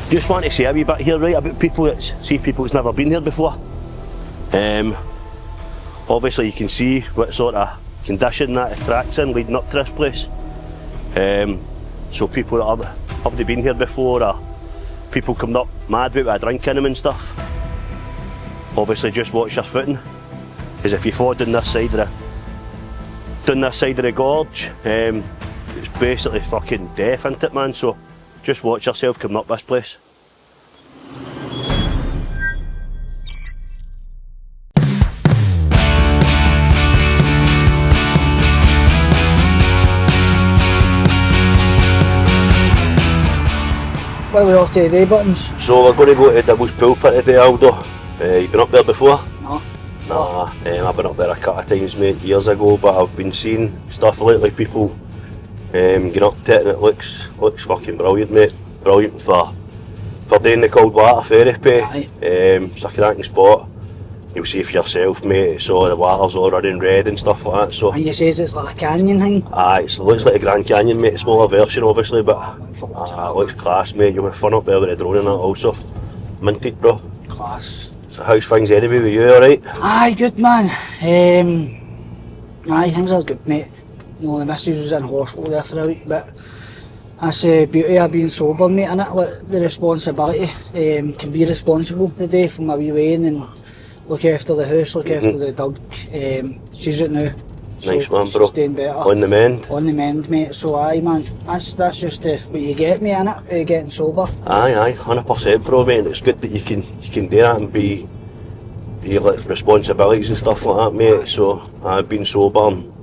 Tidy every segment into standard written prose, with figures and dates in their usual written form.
Just want to say a wee bit here, right, about people that's never been here before. Obviously you can see what sort of condition that attracts in leading up to this place. So people that haven't been here before, or people coming up mad with a drink in them and stuff, obviously just watch your footing, because if you fall down this side of the gorge, it's basically fucking death, isn't it, man? So just watch yourself coming up this place. What are we off to today, Buttons? So we're going to go to Devil's Pulpit today, Aldo. You been up there before? No. Nah, I've been up there a couple of times, mate, years ago, but I've been seeing stuff lately, people getting up to it, and it looks fucking brilliant, mate. Brilliant for doing the cold water ferry pay. It's a cracking spot. You'll see for yourself, mate, so the water's all running red and stuff like that. So. And you says it's like a canyon thing? Aye, it looks like a Grand Canyon, mate, smaller version obviously, but it looks class, mate. You'll have fun up there with the drone and that also. Minted, bro. Class. So how's things anyway with you, alright? Aye, good man. Aye, things are good, mate. You know, the missus was in hospital there for a week, but that's the beauty of being sober, mate, innit? Like, the responsibility, can be responsible today for my wee weighing and look after the house, look after the dog. She's it now. Nice so one, bro. She's doing better. On the mend? On the mend, mate. So aye, man, that's just what you get, mate, innit? Getting sober. Aye, 100%, bro, mate. And it's good that you can do that and be your like, responsibilities and stuff like that, mate. So I've been sober and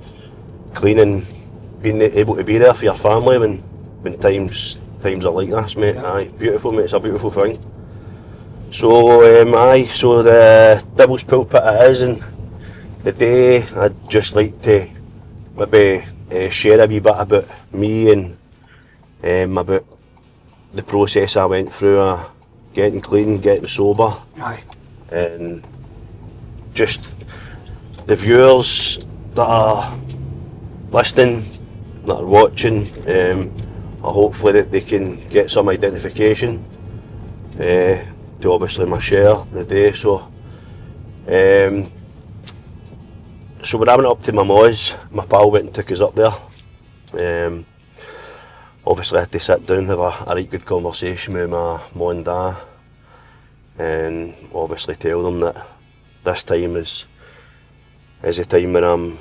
clean and being able to be there for your family when times are like this, mate. Yeah. Aye, beautiful, mate. It's a beautiful thing. So so the Devil's Pulpit it is, and today I'd just like to maybe share a wee bit about me and about the process I went through getting clean, getting sober. Aye. And just the viewers that are listening, that are watching, hopefully that they can get some identification to obviously my share today. So so when I went up to my Moz, my pal went and took us up there. Obviously I had to sit down and have a right good conversation with my mum and dad, and obviously tell them that this time is the time when I'm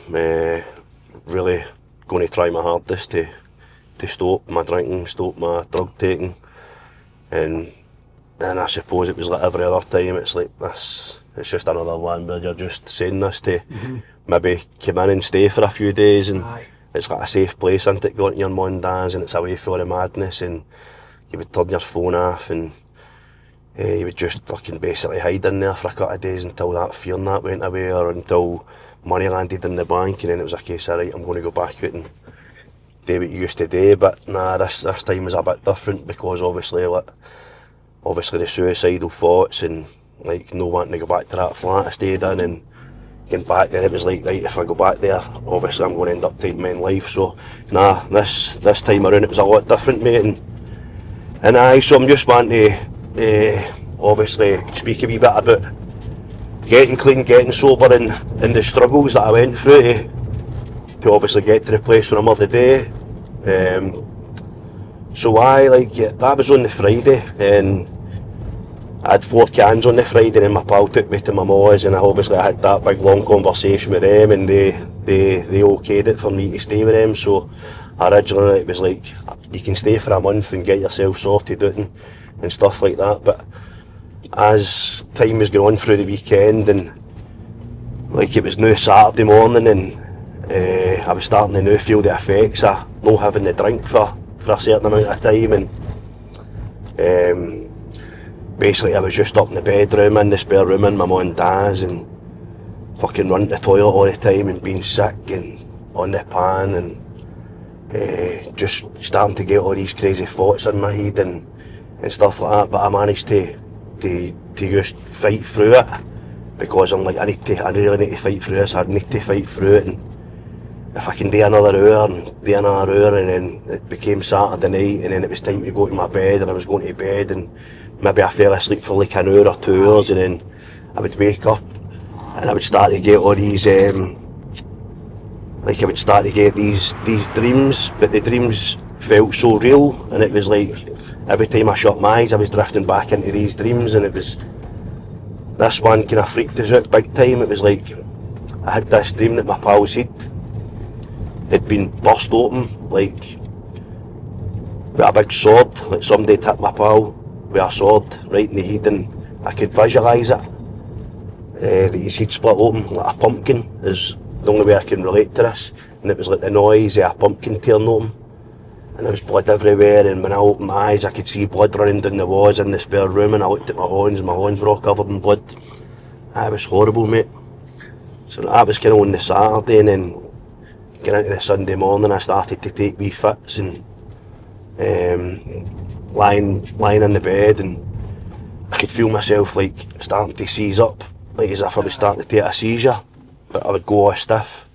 really going to try my hardest to stop my drinking, stop my drug taking, and I suppose it was like every other time, it's like this, it's just another one where you're just saying this to maybe come in and stay for a few days, and it's like a safe place, isn't it, going to your mum and dad's, and it's away from all the madness, and you would turn your phone off and you would just fucking basically hide in there for a couple of days until that fear and that went away, or until money landed in the bank, and then it was a case of, right, I'm going to go back out and do what you used to do. But nah, this time was a bit different, because obviously the suicidal thoughts and like no wanting to go back to that flat I stayed in, and getting back there, it was like, right, if I go back there, obviously I'm going to end up taking my own life. So nah, this time around it was a lot different, mate, and aye, so I'm just wanting to obviously speak a wee bit about getting clean, getting sober, and the struggles that I went through to obviously get to the place where I'm at today. So that was on the Friday, and I had 4 cans on the Friday, and my pal took me to my Moz, and I had that big long conversation with them, and they okayed it for me to stay with them. So originally it was like, you can stay for a month and get yourself sorted out and stuff like that. But as time was going on through the weekend, and like it was now Saturday morning, and I was starting to now feel the effects of not having the drink for a certain amount of time, and basically I was just up in the bedroom, in the spare room in my mum and dad's, and fucking running to the toilet all the time and being sick and on the pan, and just starting to get all these crazy thoughts in my head and stuff like that. But I managed to just fight through it, because I'm like, I really need to fight through this, I need to fight through it, if I can do another hour and then it became Saturday night and then it was time to go to my bed and I was going to bed and maybe I fell asleep for like an hour or 2 hours and then I would wake up and I would start to get all these I would start to get these dreams, but the dreams felt so real, and it was like every time I shut my eyes I was drifting back into these dreams, and it was, this one kind of freaked us out big time. It was like I had this dream that my pal's head had been burst open, like with a big sword, like somebody hit my pal with a sword right in the head, and I could visualise it, that his head split open like a pumpkin is the only way I can relate to this, and it was like the noise of a pumpkin tearing open, and there was blood everywhere, and when I opened my eyes I could see blood running down the walls in the spare room, and I looked at my hands were all covered in blood. It was horrible, mate. So that was kind of on the Saturday, and then getting into the Sunday morning I started to take wee fits and lying in the bed, and I could feel myself like starting to seize up, like as if I was starting to take a seizure. But I would go all stiff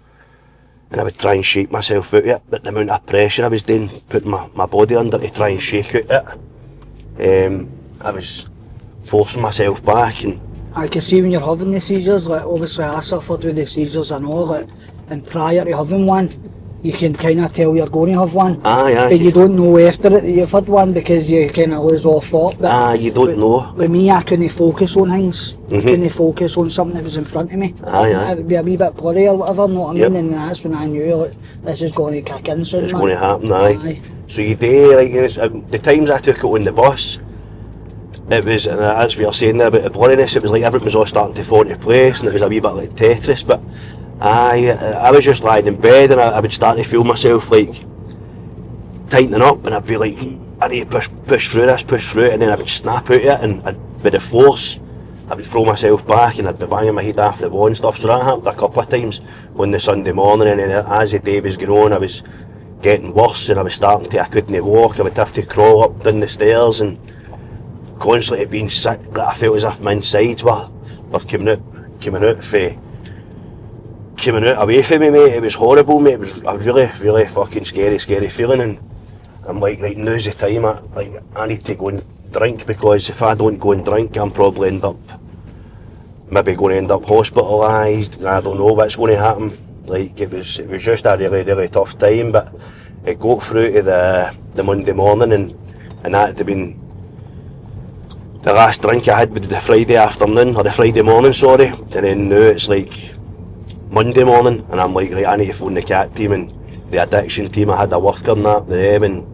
and I would try and shake myself out of it, but the amount of pressure I was doing, putting my body under to try and shake out it, I was forcing myself back. And I can see when you're having the seizures, like obviously I suffered with the seizures and all, like, and prior to having one, you can kind of tell you're going to have one. Aye. But you don't know after it that you've had one because you kind of lose all thought. But you don't know. With me, I couldn't focus on things. I couldn't focus on something that was in front of me. Aye. It would be a wee bit blurry or whatever, know what I Yep. mean? And that's when I knew, like, this is going to kick in soon. It's man. going to happen, aye. So you do, like, the times I took it on the bus, it was, and that's what you're saying there about the blurriness, it was like everything was all starting to fall into place, and it was a wee bit like Tetris, but I was just lying in bed and I would start to feel myself like tightening up, and I'd be like, I need to push through it, and then I would snap out of it, and with the force I would throw myself back and I'd be banging my head off the wall and stuff. So that happened a couple of times on the Sunday morning, and then as the day was going on I was getting worse, and I was starting to, I couldn't walk, I would have to crawl up down the stairs, and constantly being sick, like I felt as if my insides were coming out away from me, mate. It was horrible, mate. It was a really fucking scary feeling, and I'm like, right, now's the time. I need to go and drink, because if I don't go and drink, I'm probably going to end up hospitalised, and I don't know what's going to happen. Like, it was just a really tough time, but it got through to the Monday morning, and that had been the last drink I had with the Friday afternoon, or the Friday morning, sorry, and then now it's like Monday morning, and I'm like, right, I need to phone the CAT team and the addiction team. I had a worker and that with them, and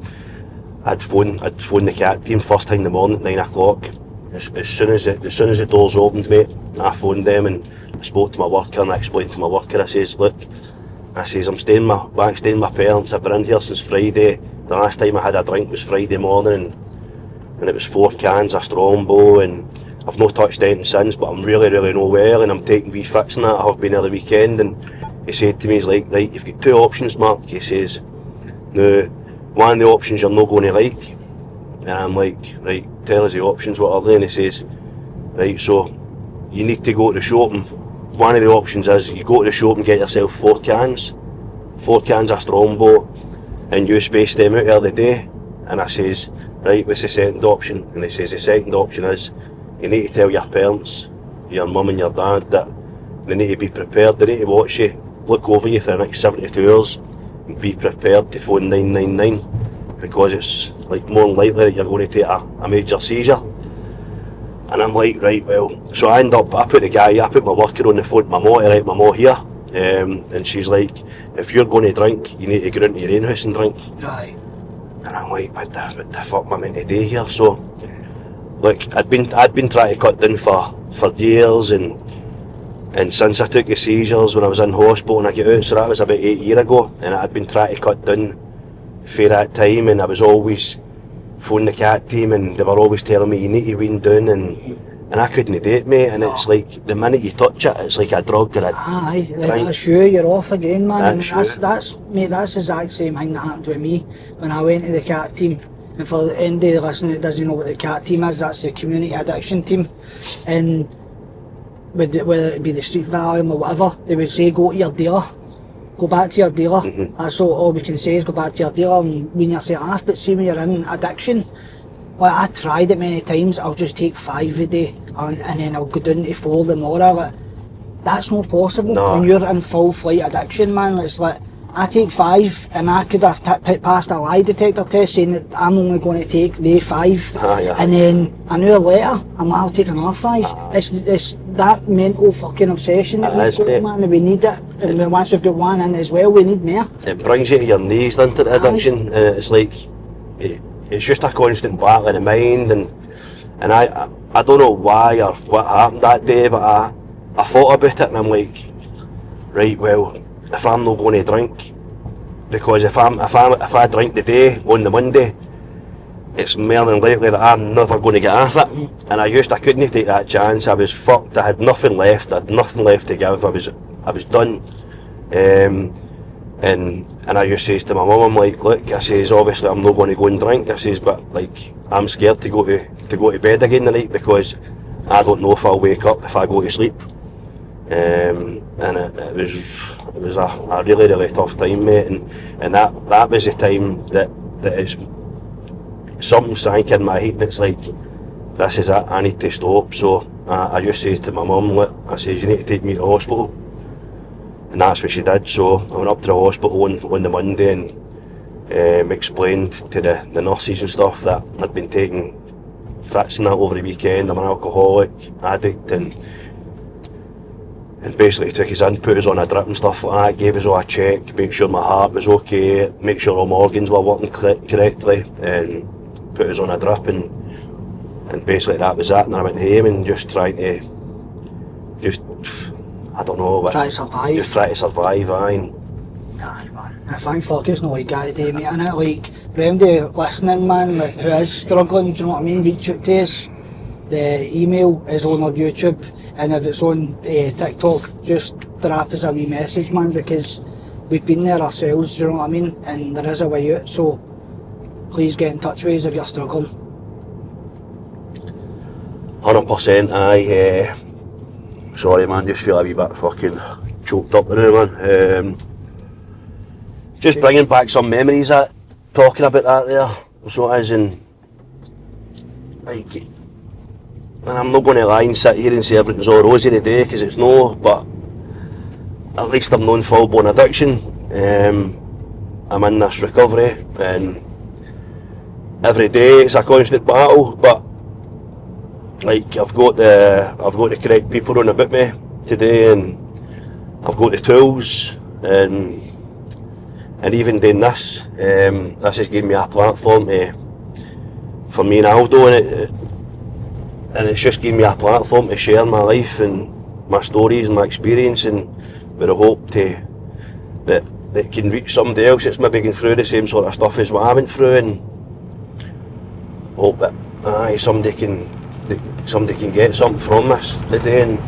I'd phone the CAT team first thing in the morning at 9 o'clock. As soon as the doors opened, mate, I phoned them and I spoke to my worker, and I explained to my worker, I says, look, I'm staying with my parents, I've been in here since Friday. The last time I had a drink was Friday morning, and it was 4 cans of Strongbow, and I've not touched anything since, but I'm really no well, and I'm taking wee fits and that. I have been over the weekend, and he said to me, he's like, right, you've got 2 options, Mark. He says, now, one of the options you're not going to like, and I'm like, right, tell us the options, what are they? And he says, right, so you need to go to the shop, and one of the options is you go to the shop and get yourself 4 cans of Strongbow, and you space them out of the day. And I says, right, what's the second option? And he says, the second option is you need to tell your parents, your mum and your dad, that they need to be prepared. They need to watch you, look over you for the next 72 hours, and be prepared to phone 999, because it's like more than likely that you're going to take a major seizure. And I'm like, right, well, so I put my worker on the phone, my mum here, and she's like, if you're going to drink, you need to go into your own house and drink. Aye. And I'm like, what the fuck am I meant to do here? So, like, I'd been trying to cut down for years, and since I took the seizures when I was in hospital and I get out, so that was about 8 years ago, and I'd been trying to cut down for that time, and I was always phoning the CAT team, and they were always telling me, you need to wean down, and I couldn't do it, mate. And it's like, the minute you touch it, it's like a drug or a Aye, drink. that's you, you're off again, man. That's That's the exact same thing that happened with me when I went to the CAT team. And for anybody listening that doesn't know what the CAT team is, that's the community addiction team. And whether it be the street volume or whatever, they would say, go to your dealer go back to your dealer. That's all we can say is go back to your dealer and wean yourself off. But see when you're in addiction, like I tried it many times, I'll just take 5 a day and then I'll go down to 4 tomorrow. Like, that's not possible when you're in full flight addiction, man. It's like, I take 5 and I could have passed a lie detector test saying that I'm only going to take the 5 and then an hour later I'm like, I'll take another 5. It's that mental fucking obsession that we've got, man, and we need it. And once we've got one in as well, we need more. It brings you to your knees, doesn't it, addiction? And it's like, it's just a constant battle in the mind, and I don't know why or what happened that day, but I thought about it and I'm like, right, well, if I'm not going to drink, because if I drink today on the Monday, it's more than likely that I'm never going to get off it. And I couldn't take that chance. I was fucked. I had nothing left. I had nothing left to give. I was done. And I just says to my mum, I'm like, look, I says, obviously I'm not going to go and drink. I says, but like, I'm scared to go to bed again tonight because I don't know if I'll wake up if I go to sleep. And it was a really, really tough time, mate, and that was the time that it's something sank in my head. It's like, this is it, I need to stop. So I just says to my mum, look, I says, you need to take me to the hospital, and that's what she did. So I went up to the hospital on the Monday and explained to the nurses and stuff that I'd been taking fits and that over the weekend. I'm an alcoholic addict, and basically took us in, put us on a drip and stuff like that, gave us all a check, make sure my heart was okay, make sure all my organs were working correctly, and put us on a drip, and basically that was it. And I went home and just trying to, I don't know, but try to survive. Just try to survive, aye. Aye, man. I thank fuck it's not like that today, mate, innit? Like, for anybody listening, man, like, who is struggling, do you know what I mean, reach out to us. The email is on our YouTube, and if it's on TikTok, just drop us a wee message, man, because we've been there ourselves, do you know what I mean, and there is a way out, so please get in touch with us if you're struggling. 100%, aye. Sorry, man, just feel a wee bit fucking choked up now, man. Just bringing back some memories, talking about that there, so it is, and like, and I'm not going to lie and sit here and say everything's all rosy today, because it's no, but at least I'm not in full-blown addiction. I'm in this recovery, and every day it's a constant battle, but like, I've got the correct people on about me today, and I've got the tools, and even doing this, this has given me a platform for me and Aldo, and it's just given me a platform to share my life and my stories and my experience, and with a hope that it can reach somebody else that's maybe going through the same sort of stuff as what I went through, and hope that somebody can get something from this today. And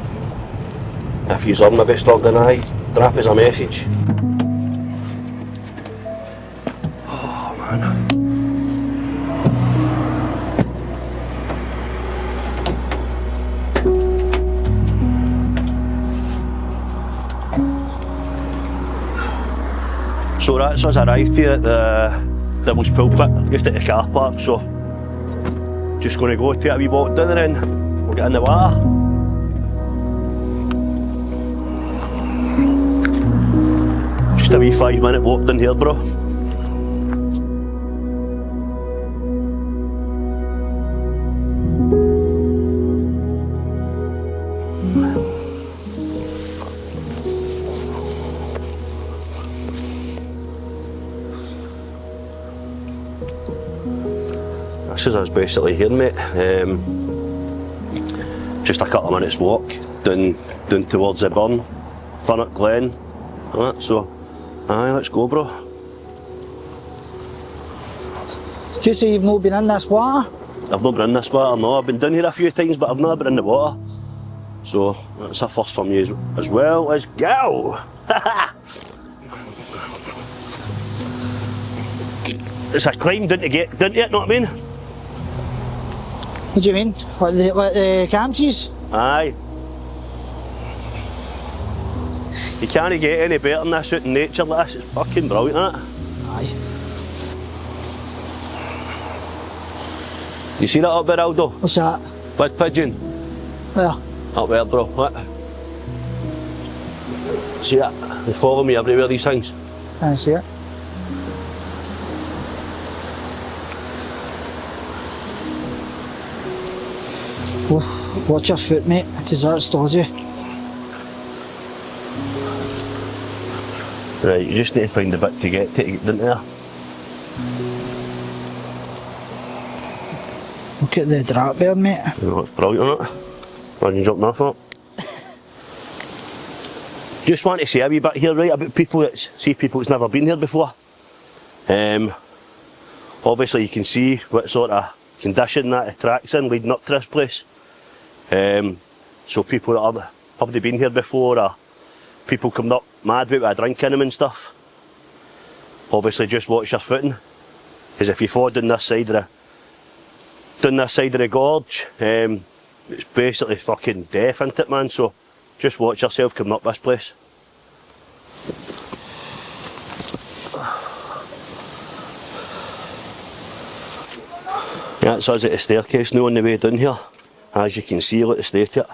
if you're maybe struggling, drop us a message. Oh man. So that's us arrived here at the Devil's Pulpit, just at the car park, so just going to go take a wee walk down there and we'll get in the water. Just a wee 5-minute walk down here, bro. This is us basically here, mate. Just a couple of minutes walk down towards the burn, Funnock Glen. Alright, so let's go, bro. Just so you've not been in this water? I've not been in this water, no. I've been down here a few times, but I've never been in the water. So that's a first for me as well. Let's go! It's a climb down to get down to it, know what I mean? What do you mean? Like the Campsies? Aye. You can't get any better than this out in nature like this. It's fucking brilliant, isn't it? Aye. You see that up there, Aldo? What's that? Big pigeon. Where? Up there, bro. What? See that? They follow me everywhere, these things. Can't see it. Oof, watch your foot, mate, because that's dodgy. Right, you just need to find a bit to get into there. Look at the drop there, mate. Oh, it's brilliant, isn't it? Imagine jumping off it. Just want to say a wee bit here, right, about people that's never been here before. Obviously you can see what sort of condition that attracts in leading up to this place. So people that haven't been here before, or people coming up mad with a drink in them and stuff, obviously just watch your footing, because if you fall down this side of the gorge, it's basically fucking death, isn't it, man? So just watch yourself coming up this place. That's us at the staircase now on the way down here. As you can see, look at the state here.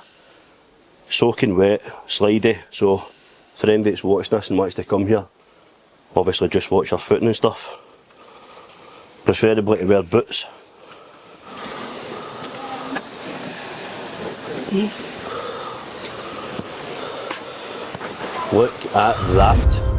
Soaking wet, slidey, so for anybody that's watching this and wants to come here, obviously just watch your footing and stuff. Preferably to wear boots. Look at that.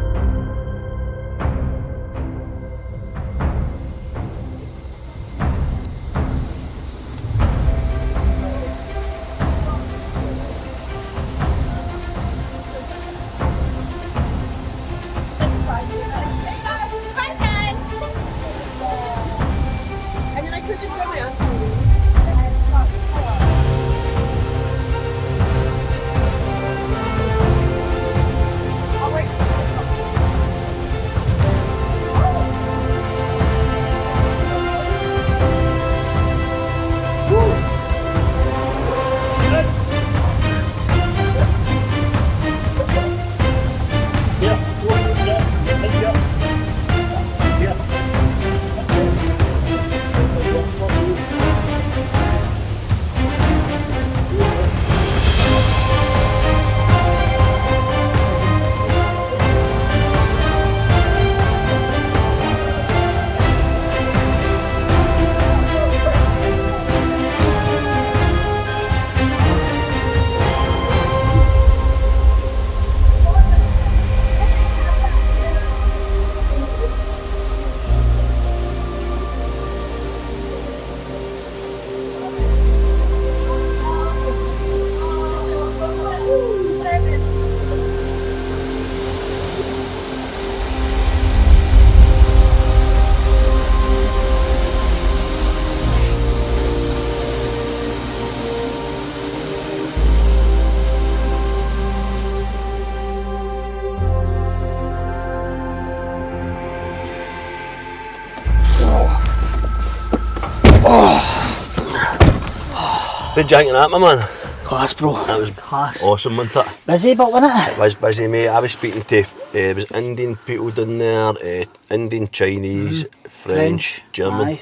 Good janking that, my man. Class, bro. That was class. Awesome, wasn't it? Busy, but wasn't it? It was busy, mate. I was speaking to there was Indian people down there, Indian, Chinese, French, German. Aye.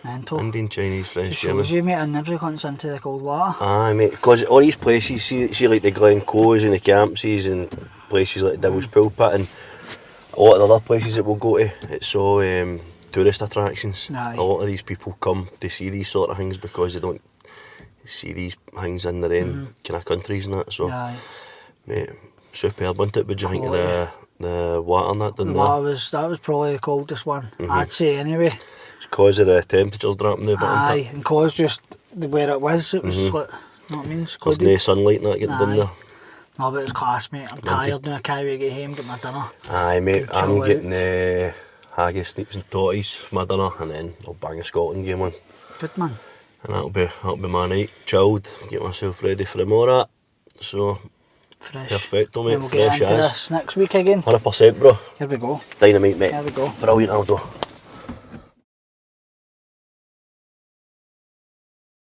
Mental. Indian, Chinese, French, It German. shows you, mate, I never gone into the cold water. Aye, mate, because all these places, see like the Glencoes and the Campsies and places like Devil's Pulpit and a lot of the other places that we'll go to, it's all tourist attractions. Aye. A lot of these people come to see these sort of things because they don't see these things in their own kind of countries and that, so Aye. mate, superb, wasn't it? What do you think of the water and that down there? That was probably the coldest one, I'd say anyway. It's because of the temperatures dropping there, but Aye, and cause just where it was like, you know what I mean? there's no sunlight and that getting down there. No, but it was class, mate. I'm tired now, I can't wait to get home, get my dinner. Aye, mate, I'm chill getting haggis, snipes and totties for my dinner, and then I'll bang a Scotland game on. Good, man. And that'll be my night, chilled, get myself ready for tomorrow. So, Fresh. perfecto, mate, Then we'll get fresh into as. this next week again. 100%, bro. Here we go. Dynamite, mate. Here we go. Brilliant, Aldo.